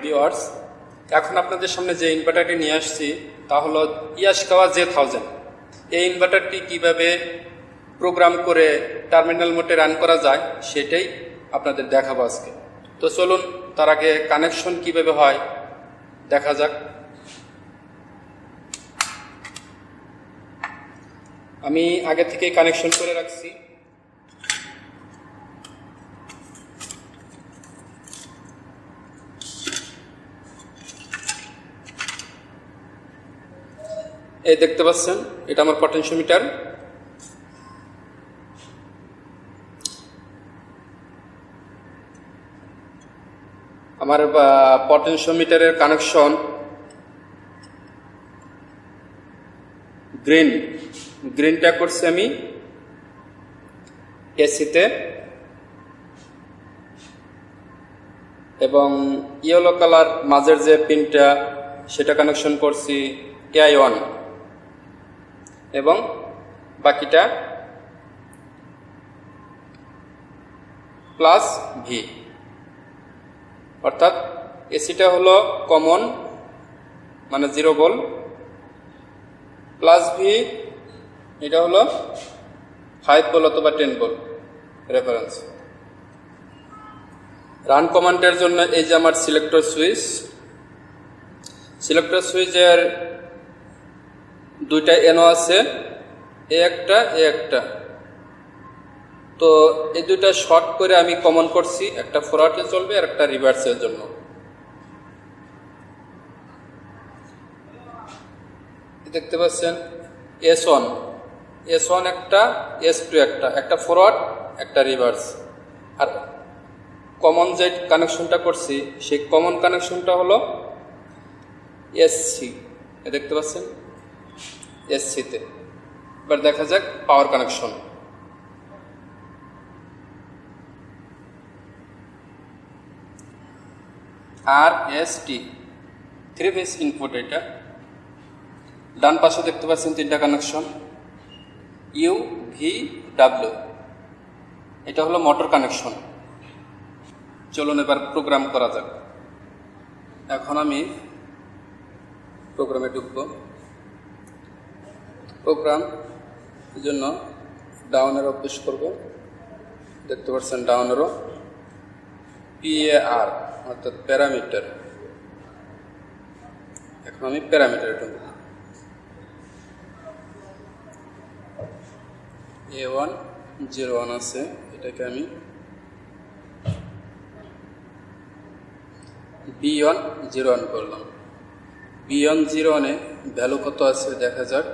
Viewers, এখন আপনাদের সামনে যে ইনভার্টারটি নিয়ে আসছি তা হলো ইয়াশিকাওয়া J1000। এই ইনভার্টারটি কিভাবে প্রোগ্রাম করে টার্মিনাল মোডে রান করা যায় সেটাই আপনাদের দেখাবো আজকে। তো চলুন তার আগে কানেকশন কিভাবে হয় দেখা যাক। আমি আগে থেকে কানেকশন করে রাখছি। এই দেখতে পাচ্ছেন, এটা আমার পটেনশিওমিটার। আমার পটেনশিওমিটারের কানেকশন গ্রিনটা করছি আমি এসিতে, এবং ইয়েলো কালার মাঝের যে পিনটা সেটা কানেকশন করছি AI1, এবং বাকিটা প্লাস ভি, অর্থাৎ এসিটা হলো কমন মানে 0 ভোল্ট, প্লাস ভি এটা হলো 5 ভোল্ট অথবা 10 ভোল্ট রেফারেন্স। রান কমান্ডের জন্য এই যে আমার সিলেক্টর সুইচের দুইটা এনো আছে, এ একটা। তো এই দুইটা শর্ট করে আমি কমন করছি, একটা ফরওয়ার্ডে চলবে আর একটা রিভার্সের জন্য। দেখতে পাচ্ছেন S1 একটা, S2 একটা ফরওয়ার্ড একটা রিভার্স। আর কমন যে কানেকশনটা করছি সেই কমন কানেকশনটা হলো SC, দেখতে পাচ্ছেন SC-তে। এবার দেখা যাক পাওয়ার কানেকশন। RST 3 phase input. এটা ডান পাশে দেখতে পাচ্ছেন 3টা কানেকশন, UVW, এটা হলো মোটর কানেকশন। চলুন এবার প্রোগ্রাম করা যাক। এখন আমি প্রোগ্রামে ঢুকবো। প্রোগ্রাম এই জন্য ডাউন অ্যারো পুশ করব, দেখতে পাচ্ছেন ডাউন অ্যারো, PAR অর্থাৎ প্যারামিটার। এখন আমি প্যারামিটারে ঢুকব। A101 আছে, এটাকে আমি B101 করলাম। B101-এ ভ্যালু কত আছে দেখা যাক।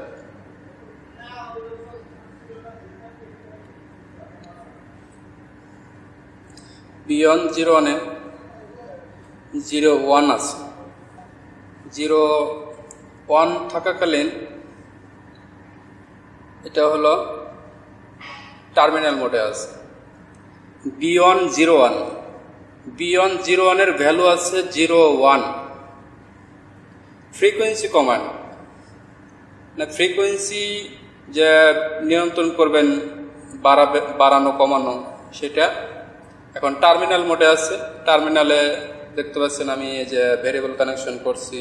B101-এ 01 আছে। 01 থাকাকালীন এটা হলো টার্মিনাল মোডে আছে। B101-এর ভ্যালু আছে 01। ফ্রিকোয়েন্সি কমান্ড না, ফ্রিকোয়েন্সি যে নিয়ন্ত্রণ করবেন বাড়ানো কমানো সেটা এখন টার্মিনাল মোডে আছে। টার্মিনালে দেখতে পাচ্ছেন আমি এই যে ভেরিয়েবল কানেকশন করছি,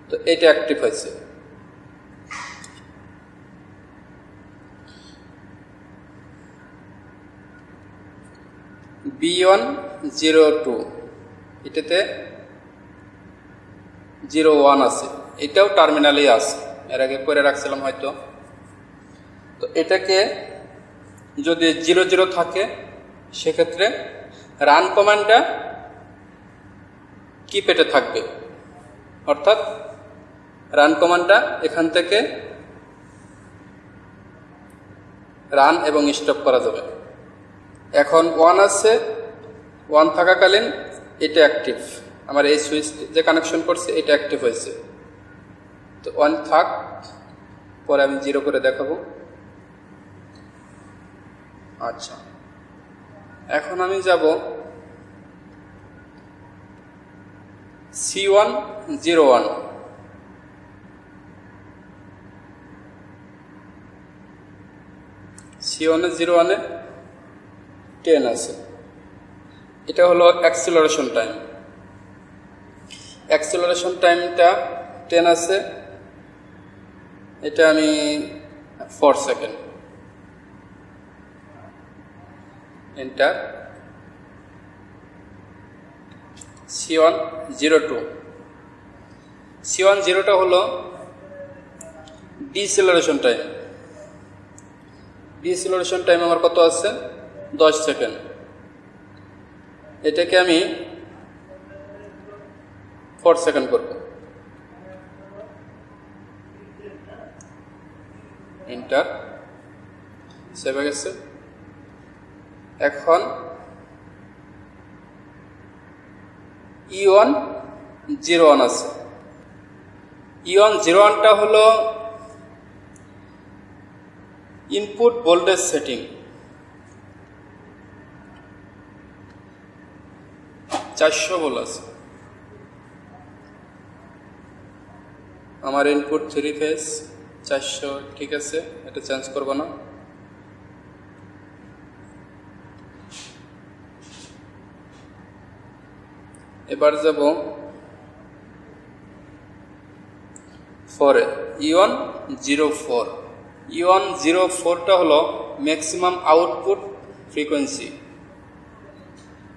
তো এটা অ্যাক্টিভ হয়েছে। B102 এটাতে 01 আছে, এটাও টার্মিনালেই আছে, এর আগে করে রাখছিলাম হয়তো। তো এটাকে যদি 00 থাকে সেক্ষেত্রে রান কমান্ডটা কিপ্যাডে থাকবে, অর্থাৎ রান কমান্ডটা এখান থেকে রান এবং স্টপ করা যাবে। এখন 1 আছে, 1 থাকাকালীন এটা অ্যাক্টিভ। আমার এই সুইচ যে কানেকশন করছে এটা অ্যাক্টিভ হয়েছে, তো 1 থাক, পরে আমি 0 করে দেখাবো। আচ্ছা, এখন আমি যাব C101। C101-এ 10 আছে, এটা হলো অ্যাক্সিলারেশন টাইম। অ্যাক্সেলারেশন টাইমটা 10 আছে, এটা আমি 4 সেকেন্ড। এন্টার। C102, C10টা হলো ডিসেলারেশন টাইম। ডিসেলারেশন টাইম আমার কত আছে? 10 সেকেন্ড। এটাকে আমি 4 সেকেন্ড করব। এন্টার। সেভ হয়ে গেছে। এখন E101 আছে। E101টা হলো ইনপুট ভোল্টেজ সেটিং। 400 ভোল্ট আছে। আমার ইনপুট 3 ফেজ 400, ঠিক আছে, এটা চেঞ্জ করব না। এবার যাব 4 এ, E104। E104টা হলো ম্যাক্সিমাম আউটপুট ফ্রিকোয়েন্সি।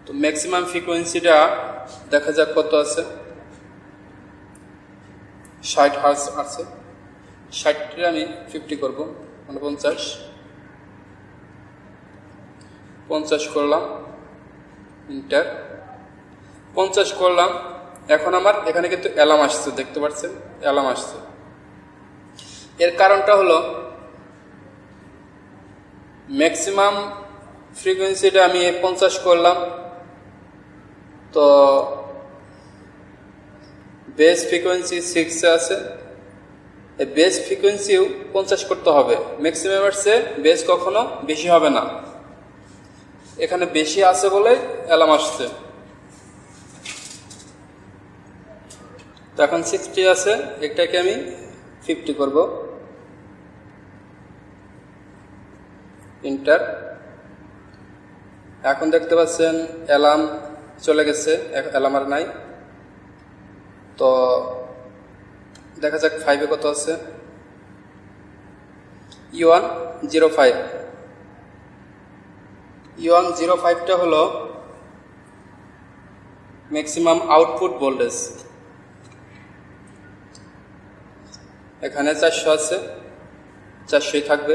তো ম্যাক্সিমাম ফ্রিকোয়েন্সিটা দেখা যাক কত আছে। 60 হার্জ আছে। 60টা আমি 50 করব, মানে 50 করলাম। এন্টার। 50 করলাম। এখন আমার এখানে কিন্তু অ্যালার্ম আসছে, দেখতে পাচ্ছেন অ্যালার্ম আসছে। এর কারণটা হলো ম্যাক্সিমাম ফ্রিকোয়েন্সিটা আমি 50 করলাম, তো বেস ফ্রিকোয়েন্সি 6 আছে। এই বেস ফ্রিকোয়েন্সিও 50 করতে হবে। ম্যাক্সিমামের চেয়ে বেস কখনো বেশি হবে না। এখানে বেশি আছে বলে অ্যালার্ম আসছে। তো এখন 60 আছে, এটাকে আমি 50 করব। এন্টার। এখন দেখতে পাচ্ছেন অ্যালার্ম চলে গেছে, অ্যালার্ম আর নাই। তো দেখা যাক 5 কত আছে। E105। E105টা হলো ম্যাক্সিমাম আউটপুট ভোল্টেজ। এখানে 400 আছে, 400ই থাকবে।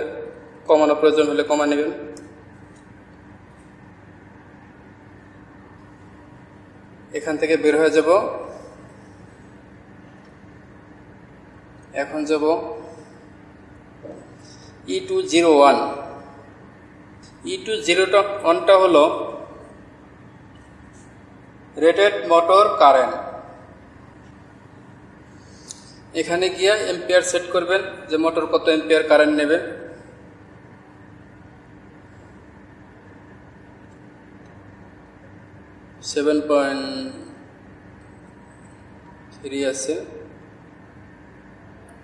কমানোর প্রয়োজন হলে কমা নেবেন। এখান থেকে বের হয়ে যাব। এখন যাব E201। E201টা হলো রেটেড মোটর কারেন্ট। এখানে গিয়ে এম্পিয়ার সেট করবেন, যে মোটর কত এম্পিয়ার কারেন্ট নেবে। .3 আছে,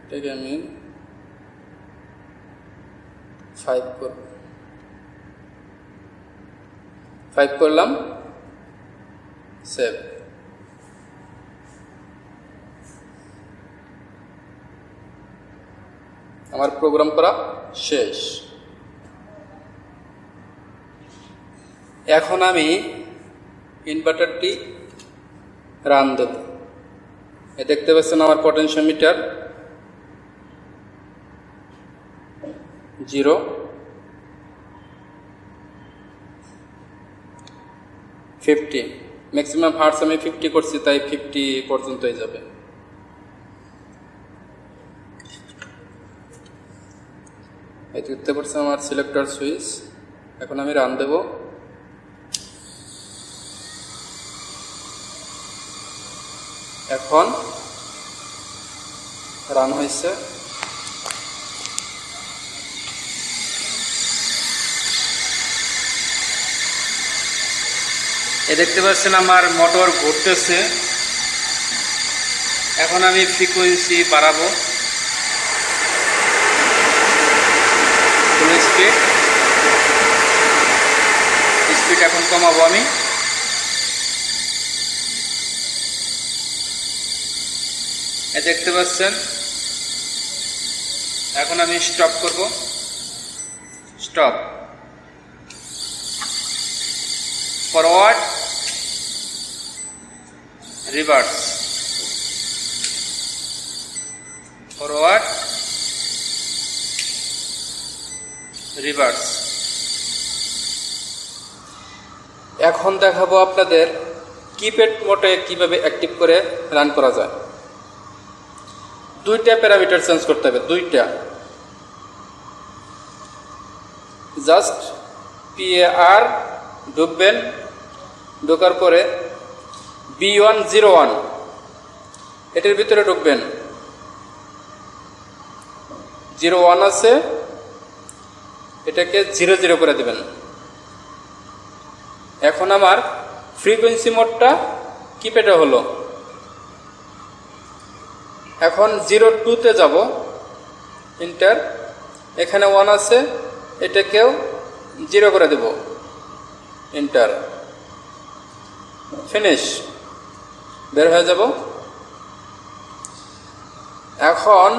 এটাকে আমি 5 করব। 5 করলাম, সেভ। আমার প্রোগ্রাম করা শেষ। এখন আমি ইনভার্টারটি রান দেব। দেখতে পাচ্ছেন আমার পটেনশিওমিটার 0, 50। ম্যাক্সিমাম হার্টস আমি 50 করছি, তাই 50 পর্যন্তই যাবে। এই দেখতে পাচ্ছেন আমার সিলেক্টর সুইচ। এখন আমি রান দেব। এখন রান হয়েছে। দেখতে পাচ্ছেন আমার মোটর ঘুরতেছে। এখন আমি ফ্রিকোয়েন্সি বাড়াবো, ফুল স্পিড এখন কমাবো আমি। এই দেখতে পাচ্ছেন। এখন আমি স্টপ করব, stop, forward, reverse, forward, reverse. এখন দেখাবো আপনাদের কিপ্যাড মোডে কিভাবে অ্যাক্টিভ করে রান করা যায়। দুইটা প্যারামিটার চেঞ্জ করতে হবে, দুইটা। জাস্ট PAR ঢুকবেন, ঢোকার পরে B101 এটার ভিতরে ঢুকবেন। 01 আছে, এটাকে 00 করে দেবেন। এখন আমার ফ্রিকোয়েন্সি মোডটা কিপ্যাডে হলো। এখন 02-তে যাব, ইন্টার, এখানে 1 আছে, এটাকেও 0 করে দেব, ইন্টার, ফিনিশ, বের হয়ে যাব। এখন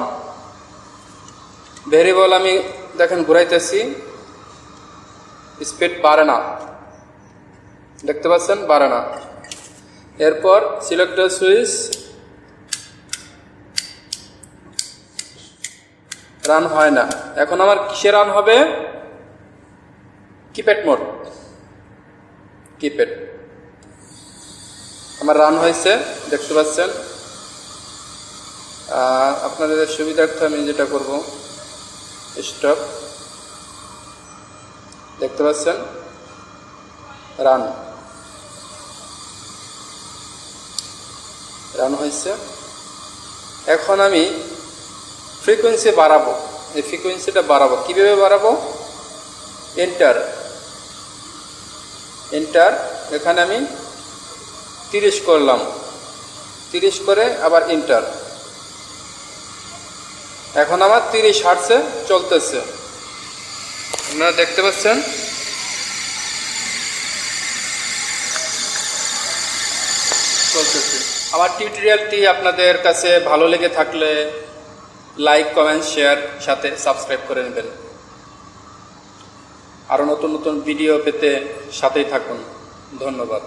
ভেরিয়েবল আমি দেখেন ঘুরাইতেছি, স্পিড বাড়ে না, দেখতে পাচ্ছেন, বাড়ে না। এরপর সিলেক্টর সুইচ, রান হয় না। এখন আমার কিসে রান হবে? Keypad mode, keypad. আমার রান হয়েছে, দেখতে পাচ্ছেন। আপনাদের সুবিধার্থে আমি যেটা করব, স্টপ, দেখতে পাচ্ছেন, রান, রান হয়েছে। এখন আমি ফ্রিকোয়েন্সি বাড়াবো, এই ফ্রিকোয়েন্সিটা বাড়াবো। কীভাবে বাড়াবো? এন্টার, এন্টার, এখানে আমি 30 করলাম, 30 করে আবার এন্টার। এখন আমার 30 হার্টজে চলতেছে, আপনারা দেখতে পাচ্ছেন। চলতেছে। আমার টিউটোরিয়ালটি আপনাদের কাছে ভালো লেগে থাকলে লাইক, কমেন্ট, শেয়ার, সাথে সাবস্ক্রাইব করে নেবেন। আরও নতুন নতুন ভিডিও পেতে সাথেই থাকুন। ধন্যবাদ।